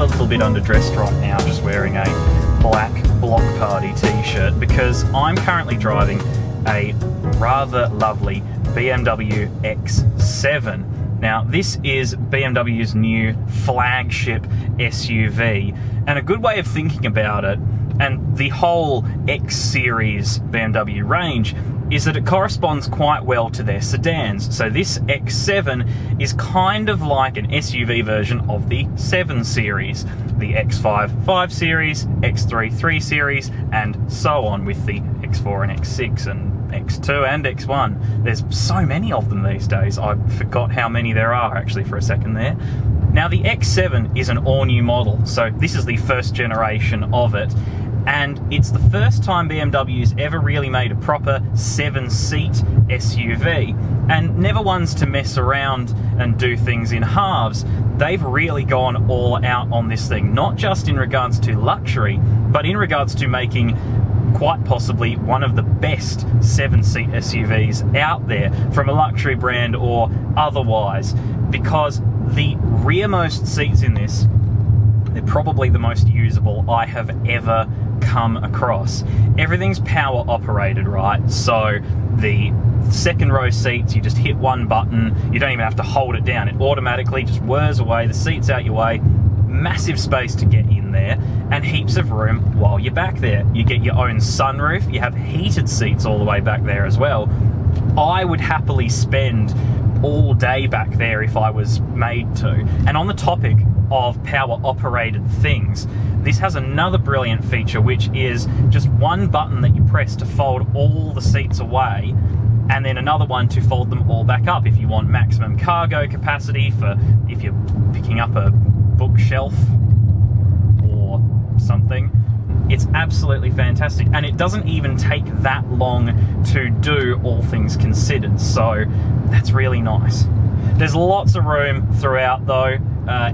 a little bit underdressed right now, just wearing a black Block Party t-shirt, because I'm currently driving a rather lovely BMW X7. Now, this is BMW's new flagship SUV, and a good way of thinking about it, and the whole X series BMW range, is that it corresponds quite well to their sedans. So this X7 is kind of like an SUV version of the 7 series, the X5 5 series, X3 3 series, and so on with the X4 and X6 and X2 and X1. There's so many of them these days. I forgot how many there are actually for a second there. Now, the X7 is an all-new model, so this is the first generation of it, and it's the first time BMW's ever really made a proper 7-seat SUV, and never ones to mess around and do things in halves. They've really gone all out on this thing, not just in regards to luxury, but in regards to making quite possibly one of the best 7-seat SUVs out there from a luxury brand or otherwise, because the rearmost seats in this, they're probably the most usable I have ever come across. Everything's power operated, right? So the second row seats, you just hit one button, you don't even have to hold it down, it automatically just whirs away, the seat's out your way, massive space to get in there, and heaps of room while you're back there. You get your own sunroof, you have heated seats all the way back there as well. I would happily spend all day back there if I was made to. And on the topic of power operated things, this has another brilliant feature, which is just one button that you press to fold all the seats away, and then another one to fold them all back up if you want maximum cargo capacity, for if you're picking up a bookshelf or something. It's absolutely fantastic, and it doesn't even take that long to do, all things considered, so that's really nice. There's lots of room throughout though.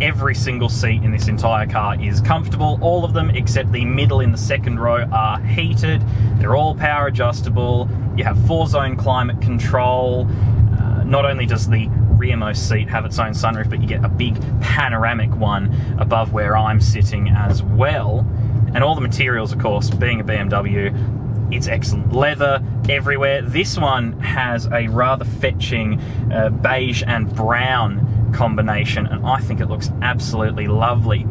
Every single seat in this entire car is comfortable. All of them except the middle in the second row are heated. They're all power adjustable. You have 4-zone climate control. Not only does the rearmost seat have its own sunroof, but you get a big panoramic one above where I'm sitting as well. And all the materials, of course, being a BMW, it's excellent. Leather everywhere. This one has a rather fetching beige and brown combination, and I think it looks absolutely lovely.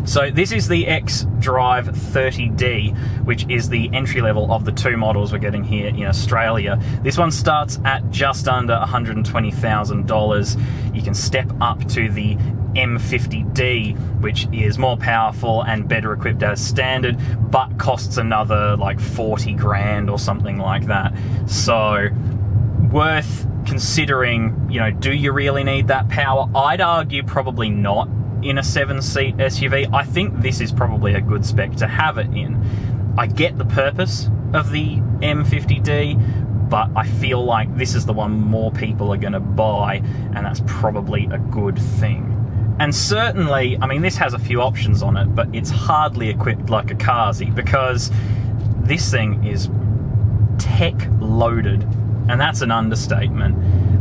So this is the xDrive30d, which is the entry level of the two models we're getting here in Australia. This one starts at just under $120,000. You can step up to the M50D, which is more powerful and better equipped as standard, but costs another like 40 grand or something like that. So worth considering, you know, do you really need that power? I'd argue probably not in a 7-seat SUV. I think this is probably a good spec to have it in. I get the purpose of the M50D, but I feel like this is the one more people are going to buy, and that's probably a good thing. And certainly, I mean, this has a few options on it, but it's hardly equipped like a Kazi, because this thing is tech loaded, and that's an understatement.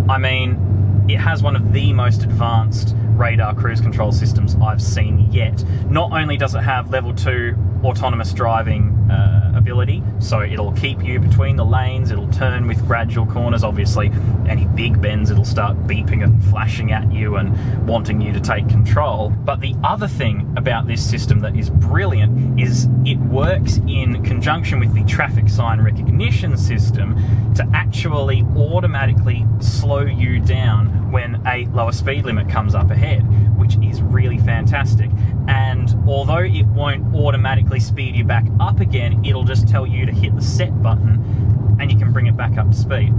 I mean, it has one of the most advanced radar cruise control systems I've seen yet. Not only does it have level 2 autonomous driving ability, so it'll keep you between the lanes, it'll turn with gradual corners, obviously any big bends it'll start beeping and flashing at you and wanting you to take control. But the other thing about this system that is brilliant is it works in conjunction with the traffic sign recognition system to actually automatically slow you down when a lower speed limit comes up ahead, which is really fantastic. And although it won't automatically speed you back up again, it'll just tell you to hit the set button and you can bring it back up to speed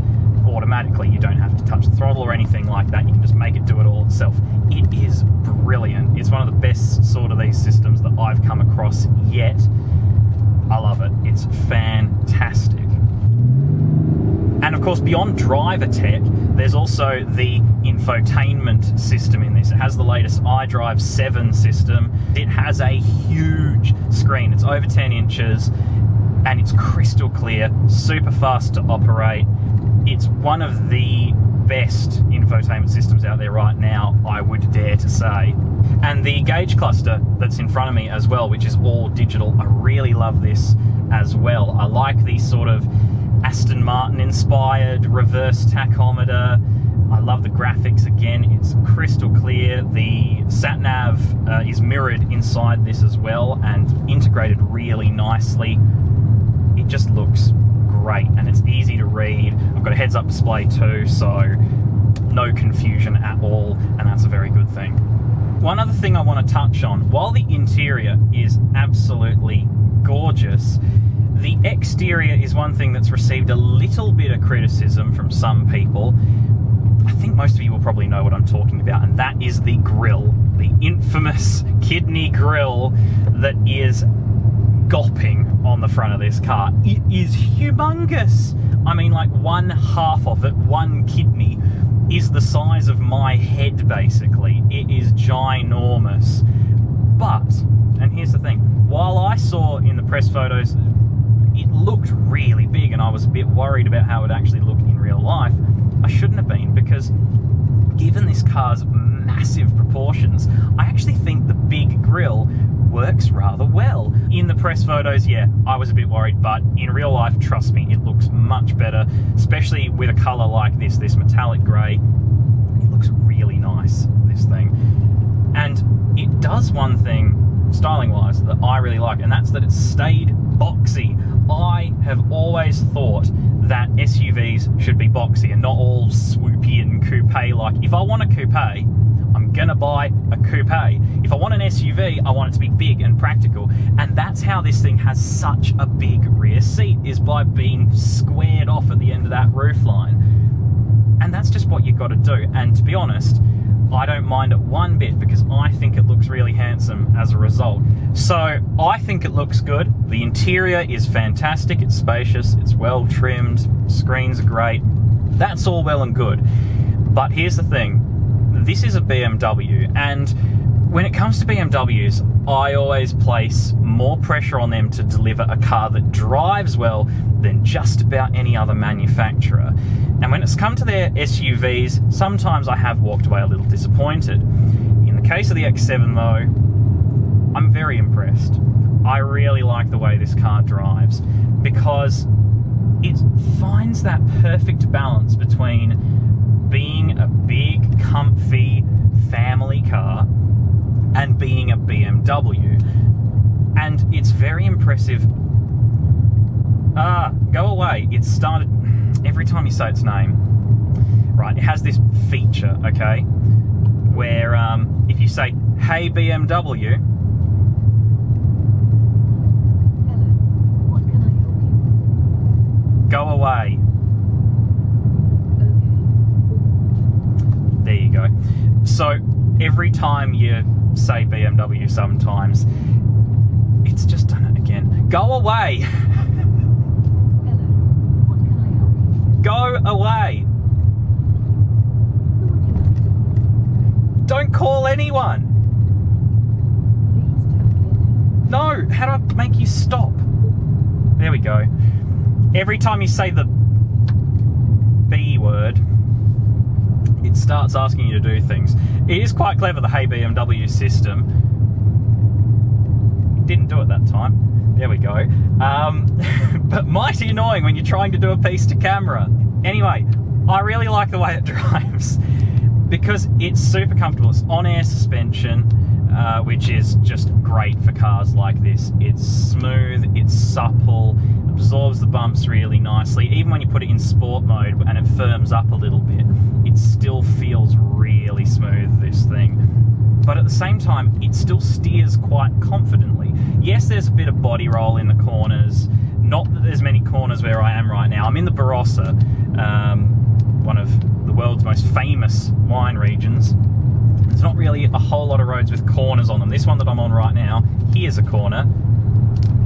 automatically. You don't have to touch the throttle or anything like that. You can just make it do it all itself. It is brilliant. It's one of the best sort of these systems that I've come across yet. I love it. It's fantastic. And of course, beyond driver tech, there's also the infotainment system in this. It has the latest iDrive 7 system. It has a huge screen. It's over 10 inches and it's crystal clear, super fast to operate. It's one of the best infotainment systems out there right now, I would dare to say. And the gauge cluster that's in front of me as well, which is all digital, I really love this as well. I like the sort of Aston Martin inspired reverse tachometer. I love the graphics. Again, it's crystal clear. The sat nav is mirrored inside this as well and integrated really nicely. It just looks great and it's easy to read. I've got a heads-up display too, so no confusion at all, and that's a very good thing. One other thing I want to touch on, while the interior is absolutely gorgeous, the exterior is one thing that's received a little bit of criticism from some people. I think most of you will probably know what I'm talking about, and that is the grille, the infamous kidney grille that is gulping on the front of this car. It is humongous. I mean, like, one half of it, one kidney, is the size of my head, basically. It is ginormous. But, and here's the thing, while I saw in the press photos it looked really big and I was a bit worried about how it actually looked in real life, I shouldn't have been, because given this car's massive proportions, I actually think the big grille works rather well. In the press photos, yeah, I was a bit worried, but in real life, trust me, it looks much better, especially with a color like this metallic gray. It looks really nice, this thing. And it does one thing, styling-wise, that I really like, and that's that it's stayed boxy. I have always thought that SUVs should be boxy and not all swoopy and coupe-like. If I want a coupe, I'm gonna buy a coupe. If I want an SUV, I want it to be big and practical. And that's how this thing has such a big rear seat, is by being squared off at the end of that roofline. And that's just what you've got to do. And to be honest, I don't mind it one bit, because I think it looks really handsome as a result. So I think it looks good. The interior is fantastic. It's spacious. It's well trimmed. Screens are great. That's all well and good. But here's the thing. This is a BMW, and when it comes to BMWs, I always place more pressure on them to deliver a car that drives well than just about any other manufacturer. And when it's come to their SUVs, sometimes I have walked away a little disappointed. In the case of the X7 though, I'm very impressed. I really like the way this car drives, because it finds that perfect balance between being a big, comfy family car and being a BMW. And it's very impressive. Go away. It started, every time you say its name. Right, it has this feature, okay, where if you say, "Hey BMW," hello, what can I help you? Go away. Okay. There you go. So every time you say BMW sometimes, it's just done it again. Go away. Hello, what can I help you? Go away. Who would you like to call? Don't call anyone. Please tell me your name. No, how do I make you stop? There we go. Every time you say the B word, it starts asking you to do things. It is quite clever, the Hey BMW system. It didn't do it that time. There we go. But mighty annoying when you're trying to do a piece to camera. Anyway, I really like the way it drives, because it's super comfortable. It's on-air suspension, which is just great for cars like this. It's smooth, it's supple, absorbs the bumps really nicely. Even when you put it in sport mode and it firms up a little bit, it still feels really smooth, this thing. But at the same time, it still steers quite confidently. Yes, there's a bit of body roll in the corners. Not that there's many corners where I am right now. I'm in the Barossa, one of the world's most famous wine regions. There's not really a whole lot of roads with corners on them. This one that I'm on right now, here's a corner.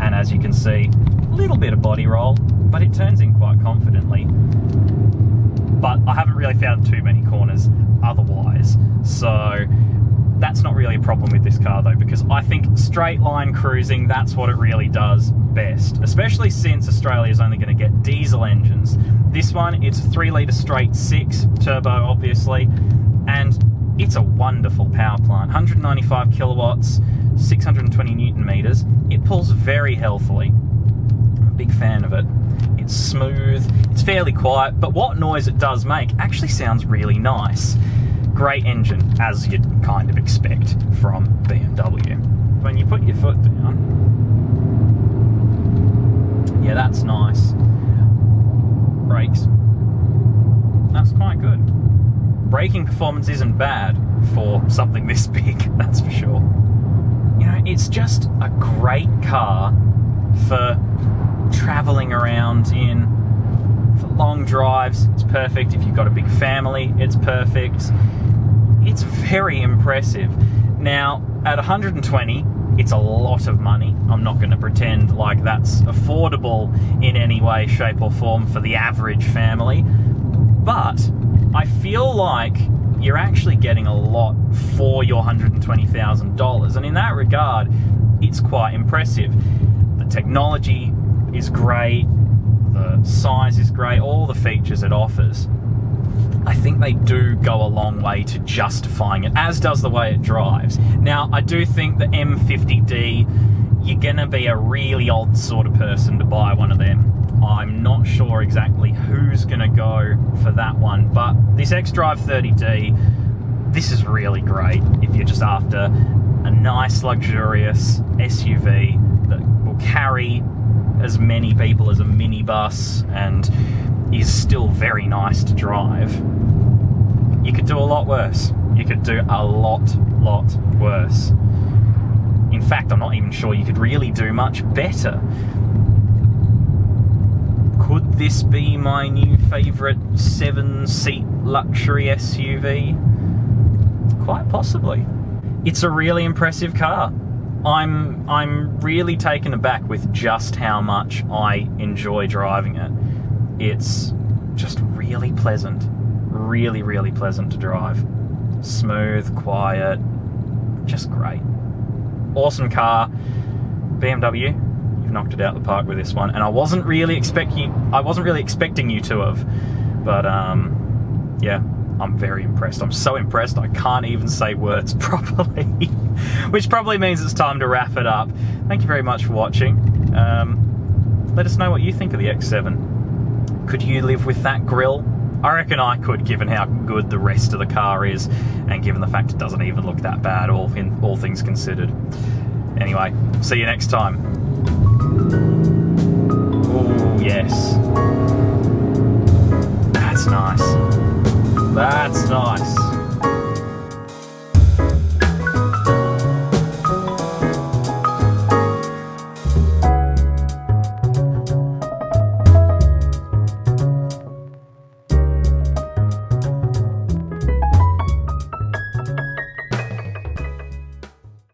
And as you can see, a little bit of body roll, but it turns in quite confidently. But I haven't really found too many corners otherwise. So That's not really a problem with this car though, because I think straight line cruising, that's what it really does best, especially since Australia is only going to get diesel engines. This one, it's a 3-litre straight 6, turbo obviously, and it's a wonderful power plant. 195 kilowatts, 620 newton meters. It pulls very healthily. I'm a big fan of it. It's smooth, it's fairly quiet, but what noise it does make actually sounds really nice. Great engine, as you'd kind of expect from BMW. When you put your foot down, yeah, that's nice. Brakes, that's quite good. Braking performance isn't bad for something this big, that's for sure. You know, it's just a great car for traveling around in, for long drives. It's perfect. If you've got a big family, it's perfect. It's very impressive. Now, at 120, it's a lot of money. I'm not going to pretend like that's affordable in any way, shape or form for the average family, but I feel like you're actually getting a lot for your $120,000, and in that regard, it's quite impressive. The technology is great, the size is great, all the features it offers. I think they do go a long way to justifying it, as does the way it drives. Now, I do think the M50D, you're gonna be a really odd sort of person to buy one of them. I'm not sure exactly who's gonna go for that one, but this xDrive30d, this is really great if you're just after a nice, luxurious SUV that will carry as many people as a minibus and is still very nice to drive. You could do a lot worse. You could do a lot worse. In fact, I'm not even sure you could really do much better. Could this be my new favourite 7-seat luxury SUV? Quite possibly. It's a really impressive car. I'm really taken aback with just how much I enjoy driving it. It's just really pleasant. Really pleasant to drive. Smooth, quiet, just great. Awesome car. BMW, you've knocked it out of the park with this one, and I wasn't really expecting you to have, but yeah, I'm very impressed. I'm so impressed I can't even say words properly, which probably means it's time to wrap it up. Thank you very much for watching. Let us know what you think of the X7. Could you live with that grille? I reckon I could, given how good the rest of the car is, and given the fact it doesn't even look that bad, all things considered. Anyway, see you next time. Oh yes. That's nice. That's nice.